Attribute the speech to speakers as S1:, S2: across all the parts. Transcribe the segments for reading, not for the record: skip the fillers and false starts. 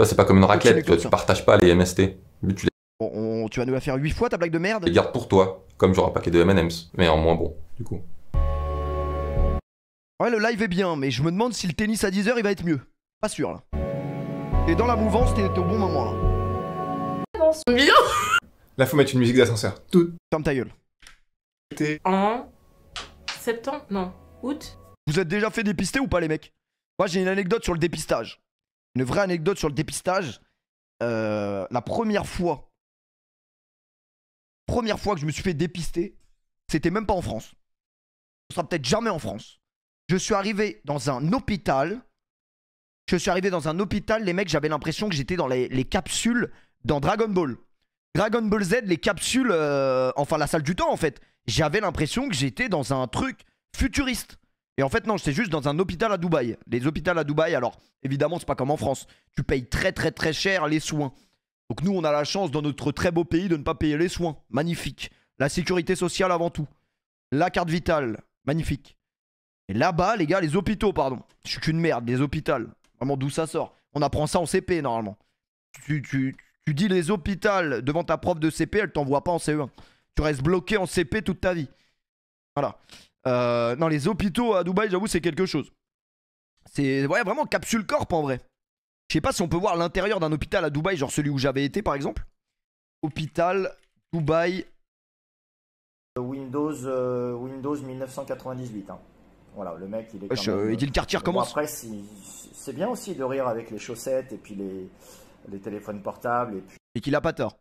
S1: Ça, c'est pas comme une raclette,
S2: comme
S1: tu
S2: ça.
S1: partages pas les MST. Mais tu
S2: Bon, tu vas nous la faire 8 fois ta blague de merde?
S1: les gardes pour toi, comme genre un paquet de M&M's, mais en moins bon, du coup.
S2: Ouais, le live est bien, mais je me demande si le tennis à 10h il va être mieux. Pas sûr là. Et dans la mouvance, t'es au bon moment là.
S3: Bien.
S4: Là, faut mettre une musique d'ascenseur. Tout.
S2: Ferme ta gueule.
S3: En septembre, non, août.
S2: Vous êtes déjà fait dépister ou pas les mecs? Moi j'ai une anecdote sur le dépistage. Une vraie anecdote sur le dépistage. La première fois que je me suis fait dépister, c'était même pas en France. Ce sera peut-être jamais en France. Je suis arrivé dans un hôpital. Les mecs, j'avais l'impression que j'étais dans les capsules dans Dragon Ball. Dragon Ball Z, les capsules, enfin la salle du temps en fait. J'avais l'impression que j'étais dans un truc futuriste. Et en fait non, j'étais juste dans un hôpital à Dubaï. Les hôpitaux à Dubaï, alors évidemment c'est pas comme en France. Tu payes très très très cher les soins. Donc nous on a la chance dans notre très beau pays de ne pas payer les soins. Magnifique. La sécurité sociale avant tout. La carte vitale. Magnifique. Et là-bas les gars, les hôpitaux pardon. Je suis qu'une merde, les hôpitaux. Vraiment d'où ça sort? On apprend ça en CP normalement. Tu dis les hôpitaux devant ta prof de CP, elle t'envoie pas en CE1. Tu restes bloqué en CP toute ta vie. Voilà. Non, les hôpitaux à Dubaï, j'avoue, c'est quelque chose. C'est ouais, vraiment capsule corp en vrai. Je sais pas si on peut voir l'intérieur d'un hôpital à Dubaï, genre celui où j'avais été par exemple. Hôpital, Dubaï.
S5: Windows 1998. Hein. Voilà, le mec, il est quand
S2: Il dit le quartier
S5: Bon,
S2: recommence.
S5: après, c'est bien aussi de rire avec les chaussettes et puis les téléphones portables. Et puis...
S2: Et qu'il a pas tort.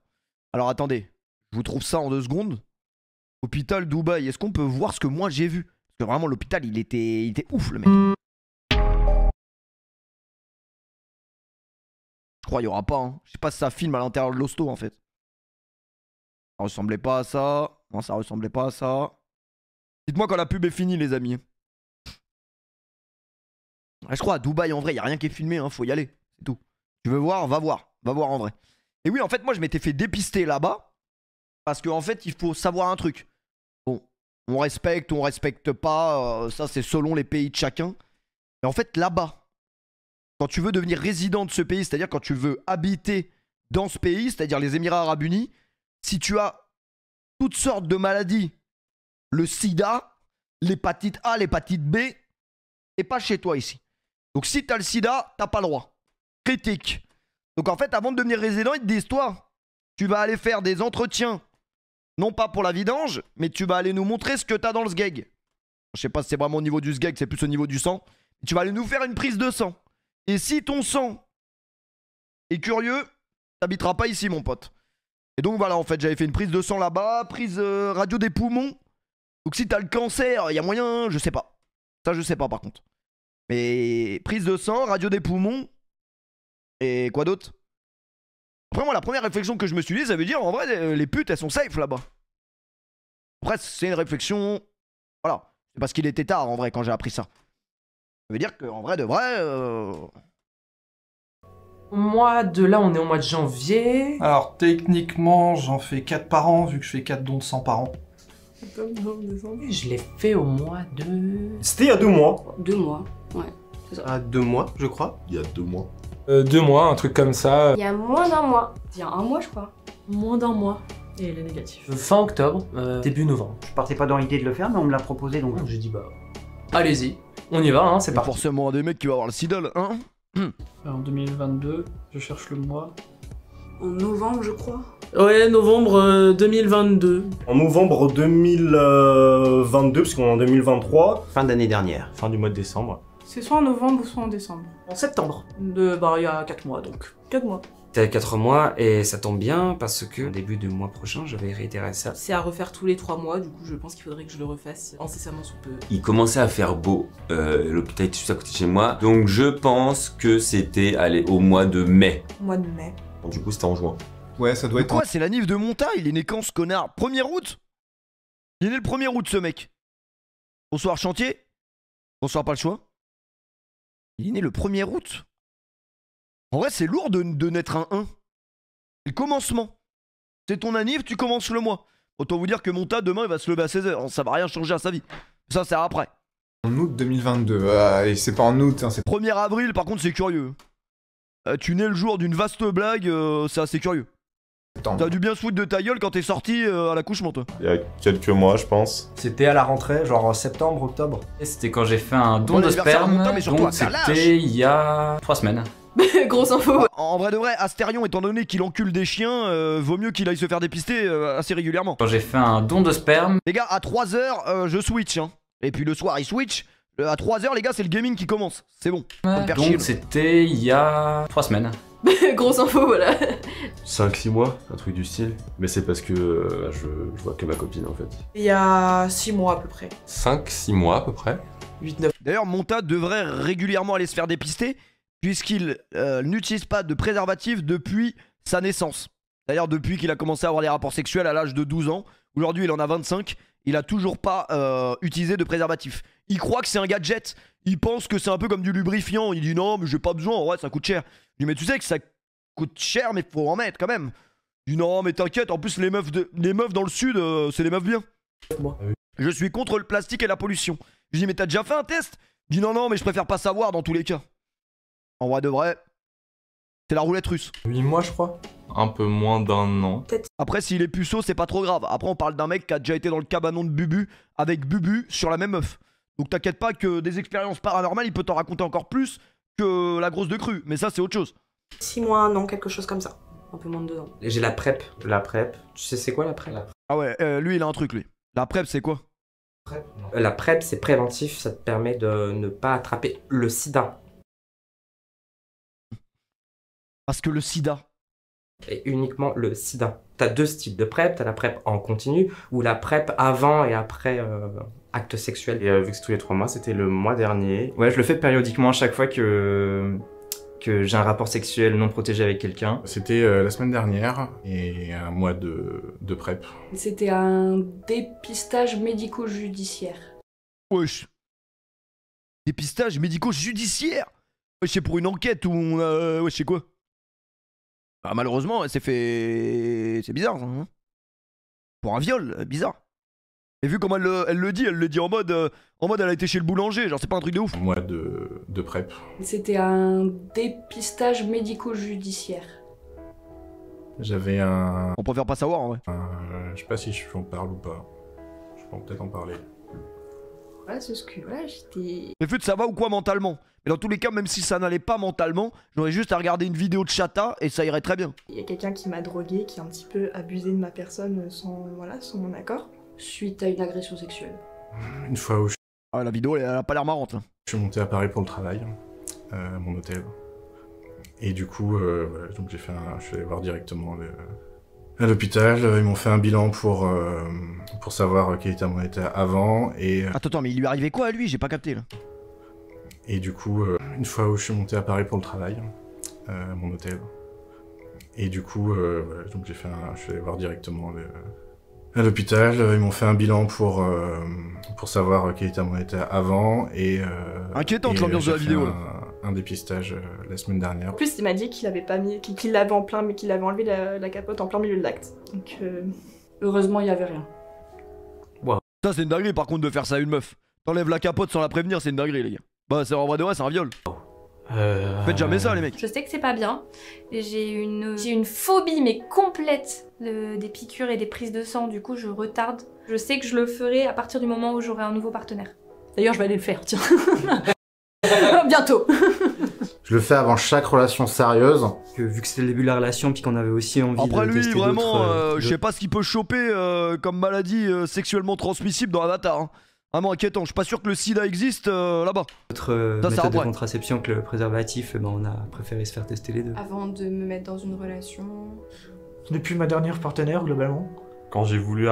S2: Alors attendez, je vous trouve ça en 2 secondes. Hôpital Dubaï, est-ce qu'on peut voir ce que moi j'ai vu? Parce que vraiment l'hôpital il était ouf le mec. Je crois qu'il y aura pas hein. Je sais pas si ça filme à l'intérieur de l'hosto en fait. Ça ressemblait pas à ça. Non, ça ressemblait pas à ça. Dites-moi quand la pub est finie les amis. Je crois à Dubaï en vrai, il y a rien qui est filmé hein, faut y aller, c'est tout. Tu veux voir, va voir en vrai. Et oui, en fait, moi je m'étais fait dépister là-bas parce qu'en fait, il faut savoir un truc. Bon, on respecte pas, ça c'est selon les pays de chacun. Mais en fait, là-bas, quand tu veux devenir résident de ce pays, c'est-à-dire quand tu veux habiter dans ce pays, c'est-à-dire les Émirats Arabes Unis, si tu as toutes sortes de maladies, le sida, l'hépatite A, l'hépatite B, t'es pas chez toi ici. Donc si t'as le sida, t'as pas le droit. Critique. Donc en fait, avant de devenir résident, ils te disent, toi, tu vas aller faire des entretiens, non pas pour la vidange, mais tu vas aller nous montrer ce que t'as dans le sgeg. Je sais pas si c'est vraiment au niveau du sgeg, c'est plus au niveau du sang. Tu vas aller nous faire une prise de sang. Et si ton sang est curieux, t'habiteras pas ici, mon pote. Et donc voilà, en fait, j'avais fait une prise de sang là-bas, prise radio des poumons. Donc si t'as le cancer, il y a moyen, je sais pas. Ça, je sais pas par contre. Mais prise de sang, radio des poumons. Et quoi d'autre? Après, moi, la première réflexion que je me suis dit, ça veut dire en vrai, les putes, elles sont safe là-bas. Après, c'est une réflexion. Voilà. C'est parce qu'il était tard en vrai quand j'ai appris ça. Ça veut dire qu'en vrai de vrai.
S3: Mois de là, on est au mois de janvier.
S6: Alors techniquement, j'en fais 4 par an, vu que je fais 4 dons de sang par an.
S3: Je l'ai fait au mois de...
S7: C'était il y a 2 mois.
S8: 2 mois, ouais. C'est ça.
S7: À 2 mois, je crois.
S4: Il y a 2 mois.
S9: 2 mois, un truc comme ça.
S8: Il y a moins d'1 mois. Il y a 1 mois, je crois.
S3: Moins d'1 mois. Et elle est négative. Fin octobre, début novembre.
S10: Je partais pas dans l'idée de le faire, mais on me l'a proposé, donc
S3: J'ai dit bah... Allez-y, on y va, hein, c'est
S2: Pas
S3: parti.
S2: forcément un des mecs qui va avoir le sida, là, hein.
S6: En 2022, je cherche le mois.
S8: En novembre, je crois.
S3: Ouais, novembre 2022.
S7: En novembre 2022, parce qu'on est en 2023.
S10: fin d'année dernière.
S7: Fin du mois de décembre.
S8: C'est soit en novembre ou soit en décembre.
S3: En septembre. Bah, il y a 4 mois, donc. 4 mois.
S11: C'était à 4 mois et ça tombe bien parce que au début du mois prochain, je vais réitérer ça.
S3: C'est à refaire tous les 3 mois, du coup je pense qu'il faudrait que je le refasse incessamment sous peu.
S1: Il commençait à faire beau, l'hôpital était juste à côté de chez moi, donc je pense que c'était, allez, au mois de mai.
S3: Mois de mai.
S1: Donc, du coup, c'était en juin.
S4: Ouais, ça doit être.
S2: Quoi, c'est la nif de Monta? Il est né quand ce connard? 1er août? Il est né le 1er août ce mec. Bonsoir chantier. Bonsoir pas le choix. Il est né le 1er août. En vrai, c'est lourd de naître un 1. C'est le commencement. C'est ton anniv, tu commences le mois. Autant vous dire que Monta, demain, il va se lever à 16h. Ça va rien changer à sa vie. Ça, c'est après.
S4: En août 2022. Et c'est pas en août, hein, c'est.
S2: 1er avril, par contre, c'est curieux. Tu nais le jour d'une vaste blague, c'est assez curieux. T'as dû bien se foutre de ta gueule quand t'es sorti à l'accouchement, toi.
S12: Il y a quelques mois, je pense.
S13: C'était à la rentrée, genre septembre, octobre.
S14: Et c'était quand j'ai fait un don
S2: Bon
S14: de
S2: anniversaire à
S14: sperme,
S2: mon temps, mais surtout
S14: donc
S2: à ta lâche.
S14: c'était il y a 3 semaines.
S8: Grosse info.
S2: En vrai de vrai, Astérion, étant donné qu'il encule des chiens, vaut mieux qu'il aille se faire dépister assez régulièrement.
S14: Quand j'ai fait un don de sperme,
S2: Les gars, à 3h, je switch, hein. Et puis le soir, il switch. À 3h, les gars, c'est le gaming qui commence. C'est bon. Faut me faire chier,
S14: donc c'était il y a 3 semaines.
S8: Grosse info, voilà.
S12: 5-6 mois, un truc du style. Mais c'est parce que je vois que ma copine en fait.
S15: Il y a 6 mois à peu près.
S12: 5-6 mois à peu près.
S15: 8-9.
S2: D'ailleurs, Monta devrait régulièrement aller se faire dépister, puisqu'il n'utilise pas de préservatif depuis sa naissance. D'ailleurs, depuis qu'il a commencé à avoir des rapports sexuels à l'âge de 12 ans, aujourd'hui il en a 25, il a toujours pas utilisé de préservatif. Il croit que c'est un gadget, il pense que c'est un peu comme du lubrifiant, il dit non mais j'ai pas besoin, ouais ça coûte cher. Je dis mais tu sais que ça coûte cher mais faut en mettre quand même. Il dit non mais t'inquiète, en plus les meufs dans le sud, c'est les meufs bien. Je suis contre le plastique et la pollution. Je dis mais t'as déjà fait un test? Il dit non mais je préfère pas savoir dans tous les cas. En vrai de vrai, c'est la roulette russe.
S9: 8 mois, je crois. Un peu moins d'un an.
S2: Après, s'il est puceau, c'est pas trop grave. Après, on parle d'un mec qui a déjà été dans le cabanon de Bubu avec Bubu sur la même meuf. Donc t'inquiète pas que des expériences paranormales, il peut t'en raconter encore plus que la grosse de crue. Mais ça, c'est autre chose.
S15: 6 mois, un an, quelque chose comme ça. Un peu moins de 2 ans.
S11: J'ai la PrEP. La PrEP. Tu sais c'est quoi la PrEP?
S2: Ah ouais, lui, il a un truc, lui. La PrEP, c'est quoi?
S11: La PrEP, c'est préventif, ça te permet de ne pas attraper le sida.
S2: Parce que le sida.
S11: Et uniquement le sida. T'as 2 styles de PrEP, t'as la PrEP en continu ou la PrEP avant et après acte sexuel.
S16: Et vu que c'est tous les 3 mois, c'était le mois dernier. Ouais, je le fais périodiquement à chaque fois que j'ai un rapport sexuel non protégé avec quelqu'un. C'était la semaine dernière et un mois de PrEP.
S8: C'était un dépistage médico-judiciaire.
S2: Wesh. Dépistage médico-judiciaire. Wesh, c'est pour une enquête où on a... Wesh, c'est quoi? Bah, malheureusement, elle s'est fait... C'est bizarre, ça, hein. Pour un viol, bizarre. Et vu comment elle le dit en mode elle a été chez le boulanger, genre c'est pas un truc de ouf.
S16: Un mois de PrEP.
S8: C'était un dépistage médico-judiciaire.
S16: J'avait un...
S2: On préfère pas savoir, en vrai.
S16: Je sais pas si j'en parle ou pas. Je peux peut-être en parler.
S8: Ouais, c'est ce que... Ouais, j'étais...
S2: Mais fut, ça va ou quoi mentalement? Mais dans tous les cas, même si ça n'allait pas mentalement, j'aurais juste à regarder une vidéo de Chata et ça irait très bien.
S15: Il y a quelqu'un qui m'a drogué, qui a un petit peu abusé de ma personne sans mon accord.
S8: Suite à une agression sexuelle.
S16: Une fois où
S2: Ah, la vidéo, elle a pas l'air marrante, là.
S16: je suis monté à Paris pour le travail, à mon hôtel. Et du coup, voilà, donc je suis allé voir directement à l'hôpital. Ils m'ont fait un bilan pour savoir quel était mon état avant. Et,
S2: Attends, mais il lui arrivait quoi à lui? J'ai pas capté, là.
S16: Et du coup, une fois où je suis monté à Paris pour le travail, à mon hôtel. Et du coup, voilà, donc je suis allé voir directement à l'hôpital. Ils m'ont fait un bilan pour savoir quel était mon état avant. Et,
S2: inquiétante l'ambiance de la vidéo, là.
S16: Un dépistage la semaine dernière.
S15: En plus, il m'a dit qu'il avait pas mis, qu'il l'avait en plein, mais qu'il avait enlevé la capote en plein milieu de l'acte. Donc,
S8: heureusement, il y avait rien.
S2: Ça, c'est une dinguerie, par contre, de faire ça à une meuf. T'enlèves la capote sans la prévenir, c'est une dinguerie, les gars. Bah, c'est en vrai de vrai, c'est un viol. Faites jamais ça, les mecs.
S17: Je sais que c'est pas bien. J'ai une phobie, mais complète, des piqûres et des prises de sang. Du coup, je retarde. Je sais que je le ferai à partir du moment où j'aurai un nouveau partenaire.
S8: D'ailleurs, je vais aller le faire, tiens. Bientôt.
S18: Je le fais avant chaque relation sérieuse.
S13: Vu que c'était le début de la relation, puis qu'on avait aussi envie
S2: Après
S13: de
S2: lui,
S13: tester
S2: vraiment, je sais pas ce qu'il peut choper comme maladie sexuellement transmissible dans Avatar. Hein. Vraiment inquiétant, je suis pas sûr que le sida existe là-bas.
S13: D'autres méthodes de contraception que le préservatif, ben on a préféré se faire tester les deux.
S8: Avant de me mettre dans une relation...
S6: Depuis ma dernière partenaire, globalement.
S12: Quand j'ai voulu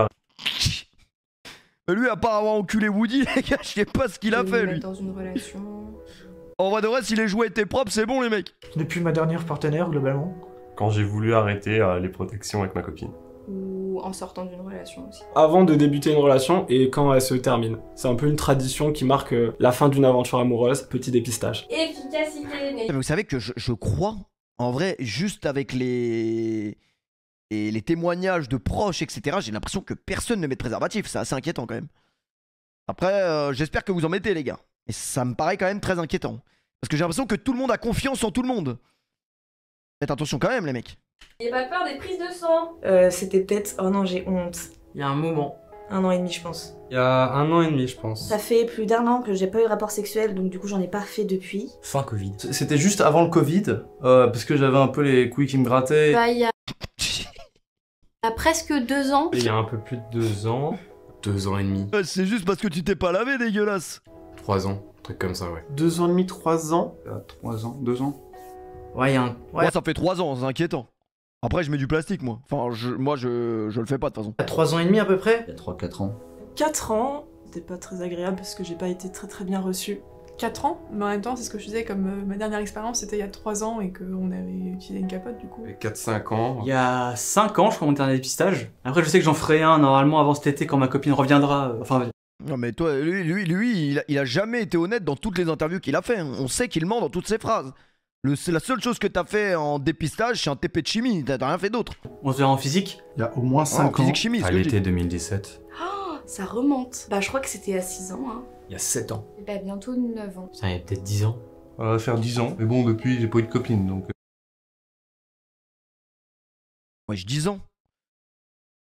S2: Lui, à part avoir enculé Woody, les gars, je sais pas ce qu'il a fait, lui.
S8: Dans une relation...
S2: En vrai de vrai, si les jouets étaient propres, c'est bon, les mecs.
S6: Depuis ma dernière partenaire, globalement.
S12: Quand j'ai voulu arrêter les protections avec ma copine.
S8: Ou en sortant d'une relation aussi.
S9: Avant de débuter une relation et quand elle se termine. C'est un peu une tradition qui marque la fin d'une aventure amoureuse, petit dépistage.
S17: Efficacité.
S2: Mais vous savez que je crois, en vrai, juste avec les témoignages de proches, etc., j'ai l'impression que personne ne met de préservatif. C'est assez inquiétant, quand même. Après, j'espère que vous en mettez, les gars. Et ça me paraît quand même très inquiétant. Parce que j'ai l'impression que tout le monde a confiance en tout le monde. Faites attention quand même, les mecs.
S17: N'ayez pas peur des prises de sang.
S15: C'était peut-être... Oh non, j'ai honte.
S3: Il y a un moment.
S15: 1 an et demi, je pense.
S11: Il y a 1 an et demi, je pense.
S15: Ça fait plus d'1 an que j'ai pas eu de rapport sexuel, donc du coup j'en ai pas fait depuis.
S13: Fin Covid.
S19: C'était juste avant le Covid, parce que j'avais un peu les couilles qui me grattaient.
S17: Bah, il y a presque 2 ans.
S11: Il y a un peu plus de 2 ans.
S12: 2 ans et demi.
S2: C'est juste parce que tu t'es pas lavé, dégueulasse.
S12: 3 ans. Un truc comme ça, ouais.
S9: 2 ans et demi, 3 ans.
S13: 3 ans, 2 ans.
S3: Ouais, il y a un...
S2: Moi, ça fait 3 ans, c'est inquiétant. Après, je mets du plastique, moi. Enfin, moi, je le fais pas, de toute façon.
S3: Il y a 3 ans et demi à peu près.
S13: Il y a 3-4 ans.
S15: 4 ans, c'était pas très agréable parce que j'ai pas été très bien reçue.
S8: 4 ans, mais en même temps, c'est ce que je disais, comme ma dernière expérience, c'était il y a 3 ans et qu'on avait utilisé une capote, du coup.
S12: 4-5 ans.
S13: Il y a 5 ans, je crois, mon dernier dépistage. Après, je sais que j'en ferai un normalement avant cet été quand ma copine reviendra. Enfin,
S2: Non mais toi, lui il a jamais été honnête dans toutes les interviews qu'il a fait. On sait qu'il ment dans toutes ses phrases. C'est la seule chose que t'as fait en dépistage, c'est un TP de chimie. T'as rien fait d'autre.
S13: on se verra en physique.
S19: Il y a au moins 5 ans.
S2: Physique chimie,
S12: À l'été 2017.
S17: Oh, ça remonte. Bah, je crois que c'était à 6 ans. Hein.
S13: Il y a 7 ans.
S17: Et bah, bientôt 9 ans.
S13: Ça, il y a peut-être 10 ans.
S19: Ça va faire 10 ans. Mais bon, depuis, j'ai pas eu de copine, donc...
S2: Ouais, je 10 ans.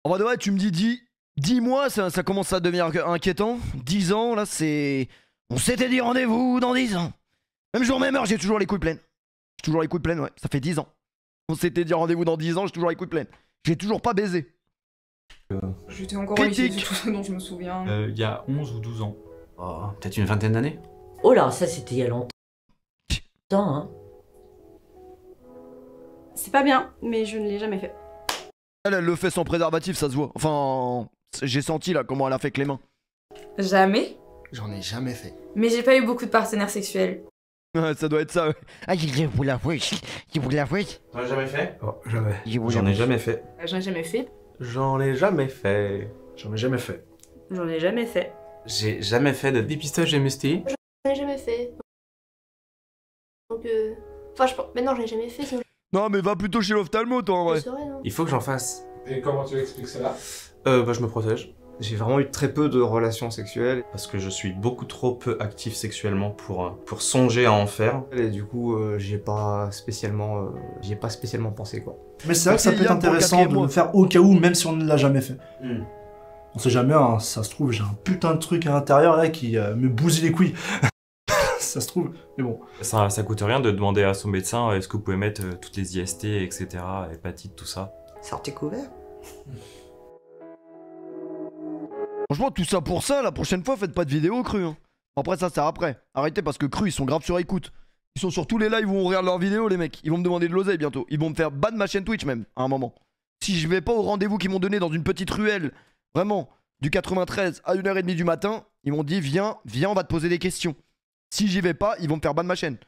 S2: En vrai de vrai, tu me dis 10 mois, ça commence à devenir inquiétant. 10 ans, là, c'est... On s'était dit rendez-vous dans 10 ans. Même jour, même heure, j'ai toujours les couilles pleines. J'ai toujours les couilles pleines, ouais. Ça fait 10 ans. On s'était dit rendez-vous dans 10 ans, j'ai toujours les couilles pleines. J'ai toujours pas baisé.
S8: J'étais encore au lycée, c'est tout ce dont je me souviens.
S13: Il y a 11 ou 12 ans. Oh, peut-être une vingtaine d'années.
S3: Oh là, ça c'était il y a longtemps. Hein.
S15: C'est pas bien, mais je ne l'ai jamais fait.
S2: Elle le fait sans préservatif, ça se voit. Enfin, j'ai senti là comment elle a fait avec les mains.
S8: Jamais.
S18: J'en ai jamais fait.
S8: Mais j'ai pas eu beaucoup de partenaires sexuels.
S2: Ouais, ça doit être ça, ouais.
S18: Ah, je vous l'avoue, je vous l'avoue.
S11: T'en as jamais fait?
S19: Oh, jamais.
S11: J'en ai jamais fait.
S8: J'en ai jamais fait.
S11: J'en ai jamais fait.
S19: J'en ai jamais fait.
S15: J'en ai jamais fait.
S11: J'ai jamais fait de dépistage MST.
S17: J'en ai jamais fait. Donc, enfin, je pense. Mais non, j'en ai jamais fait. Sinon...
S2: Non, mais va plutôt chez l'ophtalmo, toi, en vrai.
S17: Je saurais, non.
S11: Il faut que j'en fasse.
S4: Et comment tu expliques cela?
S11: Bah, je me protège. J'ai vraiment eu très peu de relations sexuelles parce que je suis beaucoup trop peu actif sexuellement pour songer à en faire. Et du coup, j'y ai pas spécialement pensé, quoi.
S6: Mais c'est vrai que ça peut être intéressant de le faire au cas où, même si on ne l'a jamais fait. On sait jamais, hein, ça se trouve, j'ai un putain de truc à l'intérieur là qui me bousille les couilles. Ça se trouve, mais bon.
S1: Ça coûte rien de demander à son médecin est-ce que vous pouvez mettre toutes les IST, etc., hépatite, tout ça.
S10: Sortez couvert.
S2: Franchement, tout ça pour ça, la prochaine fois, faites pas de vidéo cru. Hein. Après, ça, c'est après. Arrêtez parce que cru, ils sont grave sur écoute. Ils sont sur tous les lives où on regarde leurs vidéos, les mecs. Ils vont me demander de l'oseille bientôt. Ils vont me faire ban ma chaîne Twitch même, à un moment. Si je vais pas au rendez-vous qu'ils m'ont donné dans une petite ruelle, vraiment, du 93 à 1h30 du matin, ils m'ont dit viens, on va te poser des questions. Si j'y vais pas, ils vont me faire ban ma chaîne.